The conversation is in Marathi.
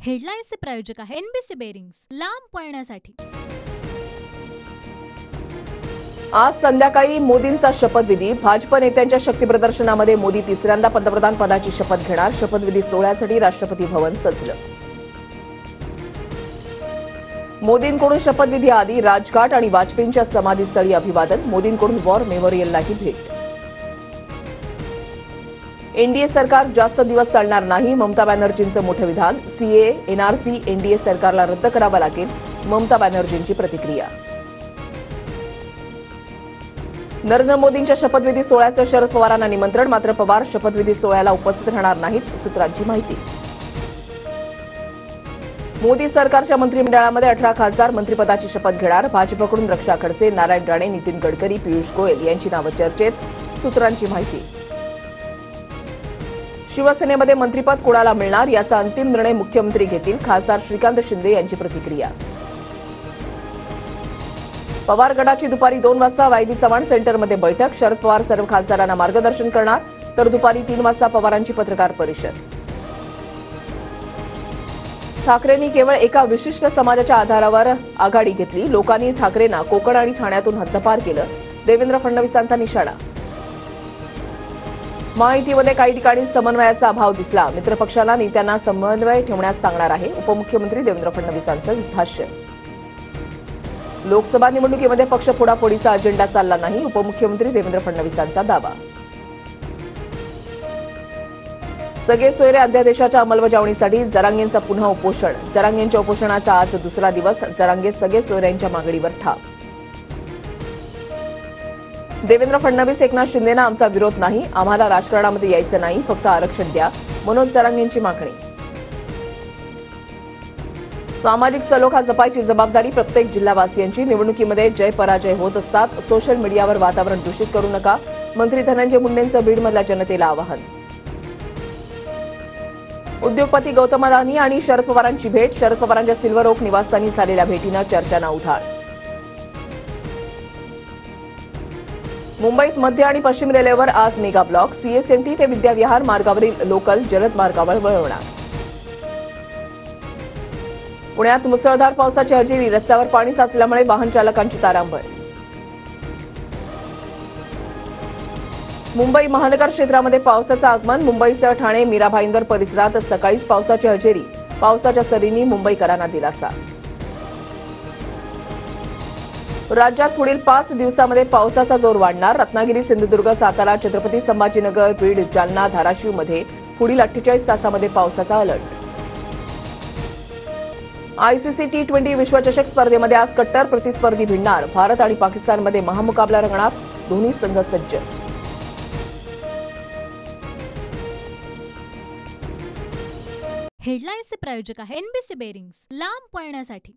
हेडलाईन्सचे प्रायोजक आहे एनबीसी बेरिंग्स, लांब पळण्यासाठी। आज संध्याकाळी मोदींचा शपथविधी। भाजप नेत्यांच्या शक्तीप्रदर्शनामध्ये मोदी तिसऱ्यांदा पंतप्रधान पदाची शपथ घेणार। शपथविधी सोहळ्यासाठी राष्ट्रपती भवन सजलं। मोदींकडून शपथविधी आधी राजघाट आणि वाजपेयींच्या समाधीस्थळी अभिवादन। मोदींकडून वॉर मेमोरियललाही भेट। एनडीए सरकार जास्त दिवस चालणार नाही, ममता बॅनर्जींचं मोठं विधान। सीए, एनआरसी एनडीए सरकारला रद्द करावं लागेल, ममता बॅनर्जींची प्रतिक्रिया। नरेंद्र मोदींच्या शपथविधी सोहळ्याचं शरद पवारांना निमंत्रण, मात्र पवार शपथविधी सोहळ्याला उपस्थित राहणार नाहीत, सूत्रांची माहिती। मोदी सरकारच्या मंत्रिमंडळामध्ये 18 खासदार मंत्रिपदाची शपथ घेणार। भाजपकडून रक्षा खडसे, नारायण राणे, नितीन गडकरी, पियुष गोयल यांची नावं चर्चेत, सूत्रांची माहिती। शिवसेनेमध्ये मंत्रिपद कोणाला मिळणार याचा अंतिम निर्णय मुख्यमंत्री घेतील, खासदार श्रीकांत शिंदे यांची प्रतिक्रिया। पवार गटाची दुपारी 2 वाजता वाय.बी. चव्हाण सेंटरमध्ये बैठक। शरद पवार सर्व खासदारांना मार्गदर्शन करणार, तर दुपारी 3 वाजता पवारांची पत्रकार परिषद। ठाकरेंनी केवळ एका विशिष्ट समाजाच्या आधारावर आघाडी घेतली, लोकांनी ठाकरेंना कोकण आणि ठाण्यातून हद्दपार केलं, देवेंद्र फडणवीसांचा निशाणा। महायुतीमध्ये काही ठिकाणी समन्वयाचा अभाव दिसला, मित्रपक्षांना नेत्यांना समन्वय ठेवण्यास सांगणार आहे, उपमुख्यमंत्री देवेंद्र फडणवीसांचं भाष्य। लोकसभा निवडणुकीमध्ये पक्ष फोडाफोडीचा अजेंडा चालला नाही, उपमुख्यमंत्री देवेंद्र फडणवीसांचा दावा। सगळे सोयरे अध्यादेशाच्या अंमलबजावणीसाठी जरांगेंचं पुन्हा उपोषण। जरांगेंच्या उपोषणाचा आज दुसरा दिवस, जरांगे सगळे सोयऱ्यांच्या मागणीवर ठाम। देवेंद्र फडणवीस, एकनाथ शिंदेंना आमचा विरोध नाही, आम्हाला राजकारणामध्ये यायचं नाही, फक्त आरक्षण द्या, मनोज जरांगेंची मागणी। सामाजिक सलोखा जपायची जबाबदारी प्रत्येक जिल्हावासियांची, निवडणुकीमध्ये जय पराजय होत असतात, सोशल मीडियावर वातावरण दूषित करू नका, मंत्री धनंजय मुंडेंचं बीडमधल्या जनतेला आवाहन। उद्योगपती गौतम अदानी आणि शरद पवारांची भेट, शरद पवारांच्या सिल्वर ओक निवासस्थानी झालेल्या भेटीनं चर्चांना उधाण। मुंबईत मध्य आणि पश्चिम रेल्वेवर आज मेगा ब्लॉक, सीएसएमटी ते विद्याविहार मार्गावरील लोकल जलद मार्गावर वळवणार। पुण्यात मुसळधार पावसाची हजेरी, रस्त्यावर पाणी साचल्यामुळे वाहन चालकांची तारांबळ। मुंबई महानगर क्षेत्रामध्ये पावसाचं आगमन, मुंबईसह ठाणे, मीरा भाईंदर परिसरात सकाळीच पावसाची हजेरी, पावसाच्या सरींनी मुंबईकरांना दिलासा। राज्यात पुढील 5 दिवसांमध्ये पावसाचा जोर वाढणार, रत्नागिरी, सिंधुदुर्ग, सातारा, छत्रपती संभाजीनगर, बीड, जालना, धाराशिवमध्ये पुढील 48 तासांमध्ये पावसाचा अलर्ट। आयसीसी टी20 विश्वचषक स्पर्धेमध्ये आज कट्टर प्रतिस्पर्धी भिडणार, भारत आणि पाकिस्तानमध्ये महामुकाबला रंगणार, दोन्ही संघ सज्ज। हेडलाईन्सचे प्रायोजक आहे एनबीसी बेरिंग्स, लांब पळण्यासाठी।